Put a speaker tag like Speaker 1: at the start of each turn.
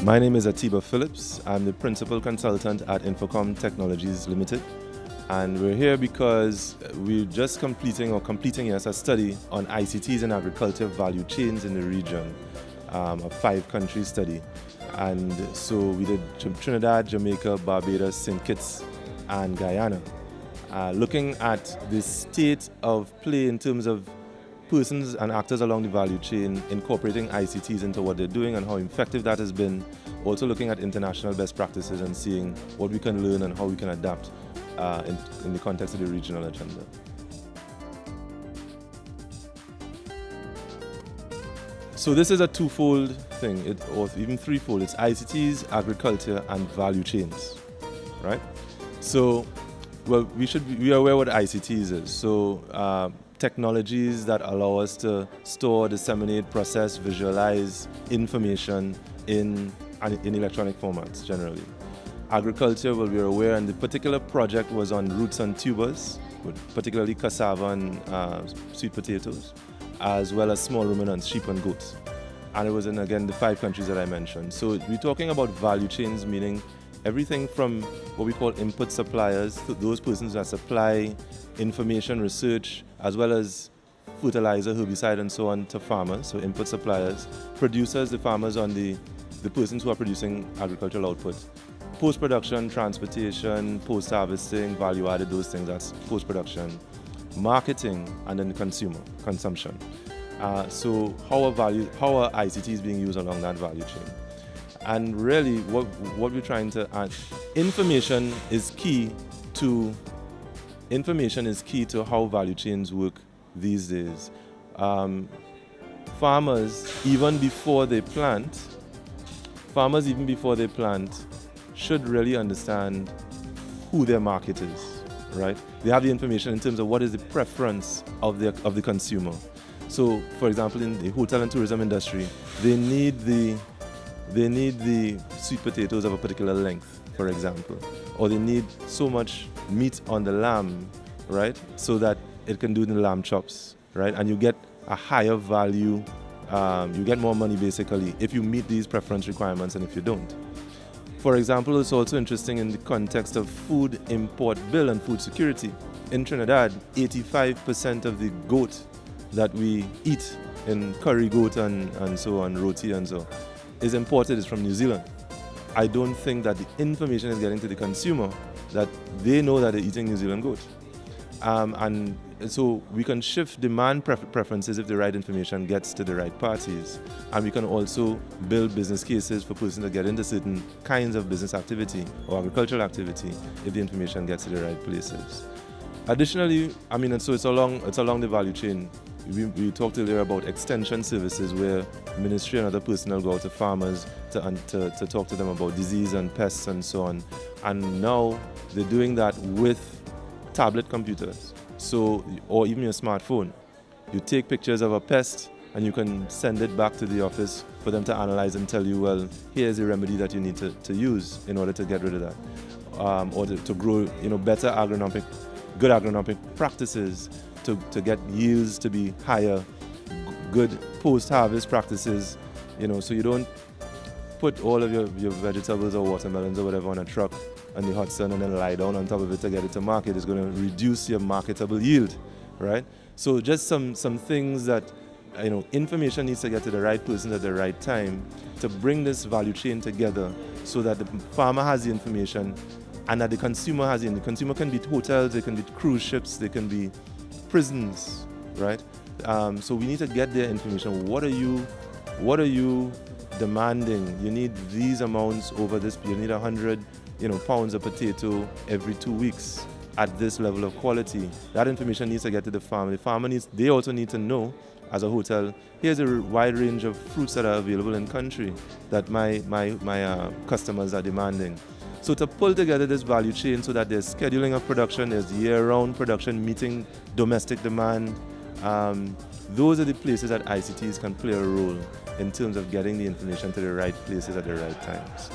Speaker 1: My name is Atiba Phillips. I'm the Principal Consultant at Infocom Technologies Limited. And we're here because we're just completing a study on ICTs and agriculture value chains in the region, a 5-country study. And so we did Trinidad, Jamaica, Barbados, St. Kitts, and Guyana. Looking at the state of play in terms of persons and actors along the value chain incorporating ICTs into what they're doing and how effective that has been. Also looking at international best practices and seeing what we can learn and how we can adapt in the context of the regional agenda. So this is a twofold thing, or even threefold. It's ICTs, agriculture, and value chains, right? So, well, we are aware what ICTs is. So technologies that allow us to store, disseminate, process, visualize information in electronic formats generally. Agriculture, well, we are aware, and the particular project was on roots and tubers, particularly cassava and sweet potatoes, as well as small ruminants, sheep and goats. And it was in, again, the 5 countries that I mentioned. So we're talking about value chains, meaning everything from what we call input suppliers, to those persons that supply information, research, as well as fertilizer, herbicide, and so on to farmers, so input suppliers, producers, the farmers on the persons who are producing agricultural output, post-production, transportation, post-harvesting, value-added, those things, that's post-production, marketing, and then the consumption. So how are ICTs being used along that value chain? And really, what we're trying to add, information is key to how value chains work these days. Farmers, even before they plant, should really understand who their market is, right? They have the information in terms of what is the preference of the consumer. So, for example, in the hotel and tourism industry, they need the sweet potatoes of a particular length, for example, or they need so much meat on the lamb, right, so that it can do the lamb chops, right, and you get a higher value, you get more money basically if you meet these preference requirements and if you don't. For example, it's also interesting in the context of food import bill and food security. In Trinidad, 85% of the goat that we eat in curry goat and so on, roti and so, is imported, is from New Zealand. I don't think that the information is getting to the consumer that they know that they're eating New Zealand goat. And so we can shift demand preferences if the right information gets to the right parties. And we can also build business cases for persons to get into certain kinds of business activity or agricultural activity if the information gets to the right places. Additionally, I mean, and so it's along the value chain. We talked earlier about extension services where ministry and other personnel go out to farmers to talk to them about disease and pests and so on. And now they're doing that with tablet computers, so, or even your smartphone. You take pictures of a pest and you can send it back to the office for them to analyze and tell you, well, here's the remedy that you need to use in order to get rid of that, or to grow, better good agronomic practices to get yields to be higher, good post-harvest practices, so you don't put all of your vegetables or watermelons or whatever on a truck in the hot sun and then lie down on top of it to get it to market. It's going to reduce your marketable yield, right? So just some things that, information needs to get to the right person at the right time to bring this value chain together so that the farmer has the information and that the consumer has it. The consumer can be hotels, they can be cruise ships, they can be prisons, right? So we need to get their information. What are you demanding? You need these amounts over this. You need 100, pounds of potato every 2 weeks at this level of quality. That information needs to get to the farmer. The farmer they also need to know, as a hotel, here's a wide range of fruits that are available in country that my customers are demanding. So to pull together this value chain so that there's scheduling of production, there's year-round production meeting domestic demand, those are the places that ICTs can play a role in terms of getting the information to the right places at the right times.